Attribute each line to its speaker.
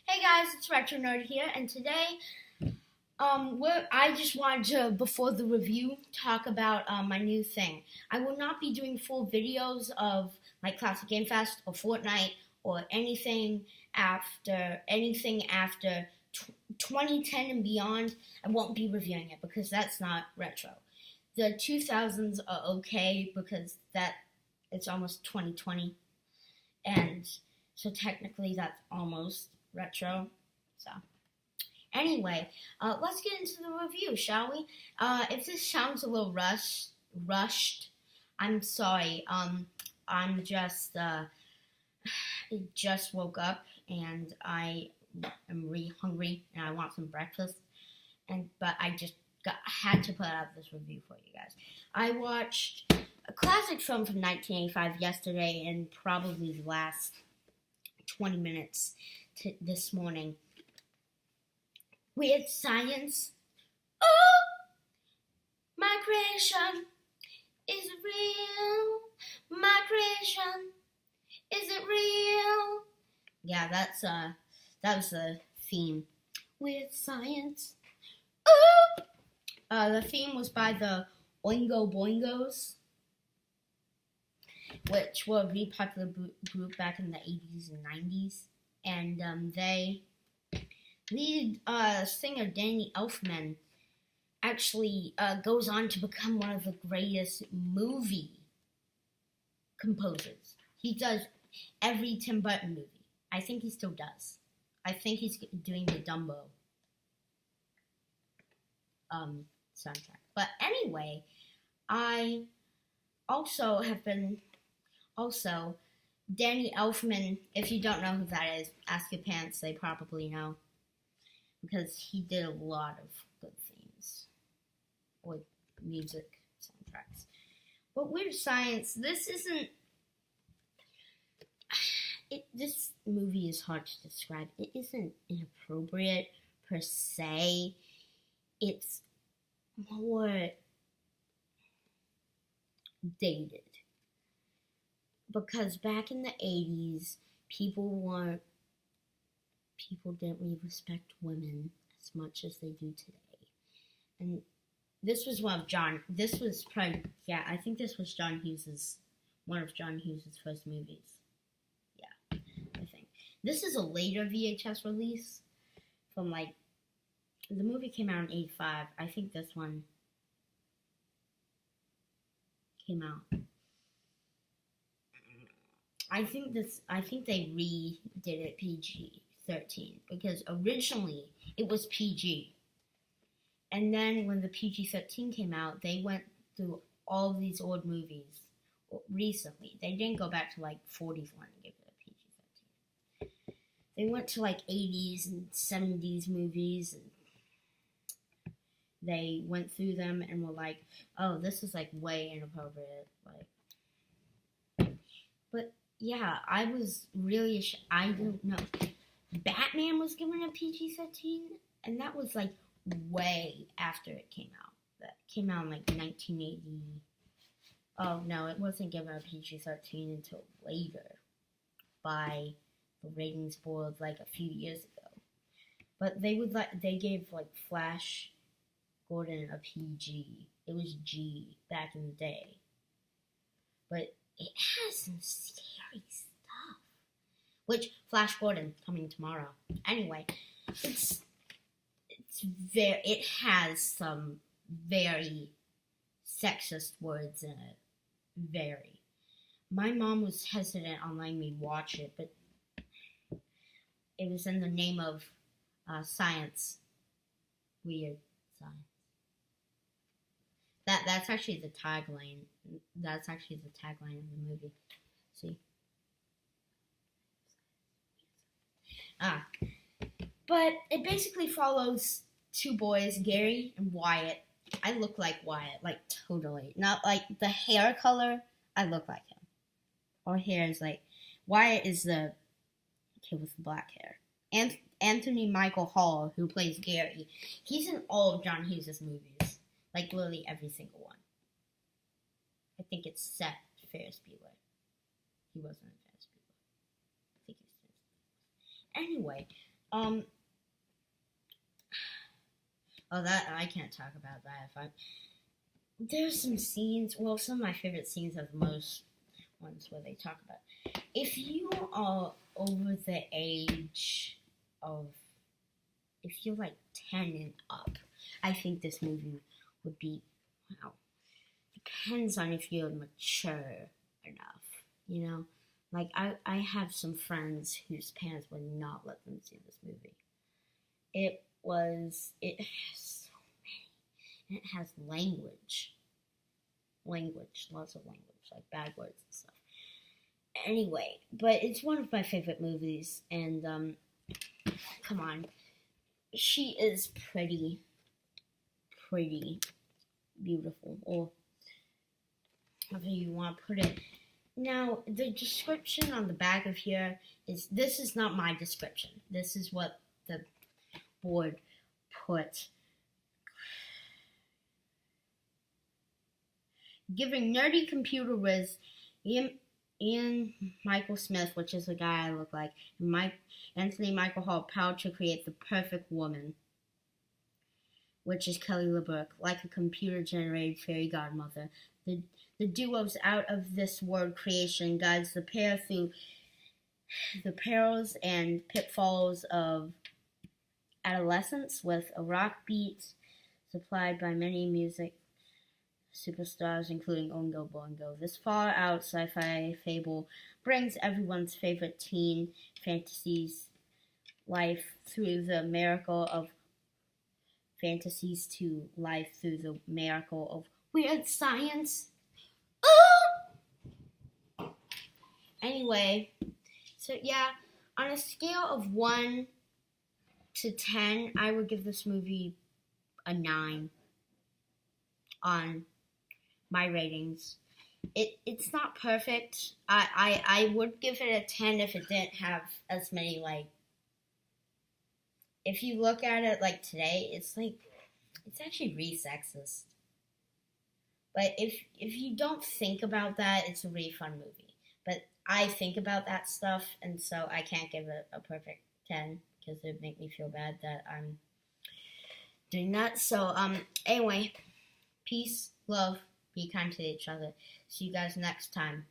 Speaker 1: Hey guys, it's Retro Nerd here, and today, I just wanted to, before the review, talk about my new thing. I will not be doing full videos of like Classic Game Fest or Fortnite or anything after 2010 and beyond. I won't be reviewing it because that's not retro. The 2000s are okay because it's almost 2020, and so technically that's almost retro. So anyway, let's get into the review, shall we? If this sounds a little rushed, I'm sorry. I'm just woke up and I am really hungry and I want some breakfast. But I just had to put out this review for you guys. I watched a classic film from 1985 yesterday and probably the last 20 minutes this morning. Weird Science. Oh, my creation, is it real? My creation, is it real? Yeah, that was the theme. Weird Science. Oh, the theme was by the Oingo Boingos, which were a really popular group back in the 80s and 90s. And they lead singer Danny Elfman actually goes on to become one of the greatest movie composers. He does every Tim Burton movie. I think he still does. I think he's doing the Dumbo soundtrack. But anyway, I also Danny Elfman, if you don't know who that is, ask your parents, they probably know. Because he did a lot of good themes. Or music soundtracks. But Weird Science, this movie is hard to describe. It isn't inappropriate per se. It's more dated. Because back in the 80s, people didn't really respect women as much as they do today. And this was I think this was one of John Hughes' first movies. Yeah, I think. This is a later VHS release from the movie came out in 85. I think this one came out. I think they redid it PG-13 because originally it was PG. And then when the PG-13 came out, they went through all of these old movies recently. They didn't go back to 40s one and give it a PG-13. They went to 80s and 70s movies and they went through them and were like, oh, this is way inappropriate. But yeah, I was really I don't know. Batman was given a PG-13, and that was way after it came out. That came out in 1980. Oh no, it wasn't given a PG-13 until later by the ratings board a few years ago. But they gave Flash Gordon a PG. It was G back in the day. But it has some scary stuff. Which, Flash Gordon, coming tomorrow. Anyway, it has some very sexist words in it. Very. My mom was hesitant on letting me watch it, but it was in the name of science. Weird Science. That's actually the tagline. That's actually the tagline of the movie. See? But it basically follows two boys, Gary and Wyatt. I look like Wyatt, totally. Not the hair color, I look like him. Our hair is Wyatt is the kid with the black hair. And Anthony Michael Hall, who plays Gary, he's in all of John Hughes' movies. Literally every single one. I think it's Seth Ferris Bueller. He wasn't in Ferris Bueller. I think he was. Anyway, Oh, that I can't talk about that. If I There's some scenes. Well, some of my favorite scenes are the most ones where they talk about. If you are over the age of, if you're like 10 and up, I think this movie would be, wow. Depends on if you're mature enough, you know? Like, I have some friends whose parents would not let them see this movie. It has so many, and it has lots of language, like bad words and stuff. Anyway, but it's one of my favorite movies, and, come on. She is pretty beautiful, or however you want to put it. Now, the description on the back of here this is not my description. This is what the board put. Giving nerdy computer whiz Ian Michael Smith, which is the guy I look like, and Anthony Michael Hall power to create the perfect woman, which is Kelly LeBrook, like a computer-generated fairy godmother. The duo's out-of-this-world creation guides the pair through the perils and pitfalls of adolescence with a rock beat supplied by many music superstars, including Oingo Boingo. This far-out sci-fi fable brings everyone's favorite teen fantasies life through the miracle of fantasies to life through the miracle of weird science. Anyway, so yeah, on a scale of 1 to 10, I would give this movie a 9 on my ratings. It's not perfect. I would give it a 10 if it didn't have as many, like, if you look at it like today, it's actually really sexist. But if you don't think about that, it's a really fun movie. But I think about that stuff, and so I can't give it a perfect 10 because it would make me feel bad that I'm doing that. So anyway, peace, love, be kind to each other. See you guys next time.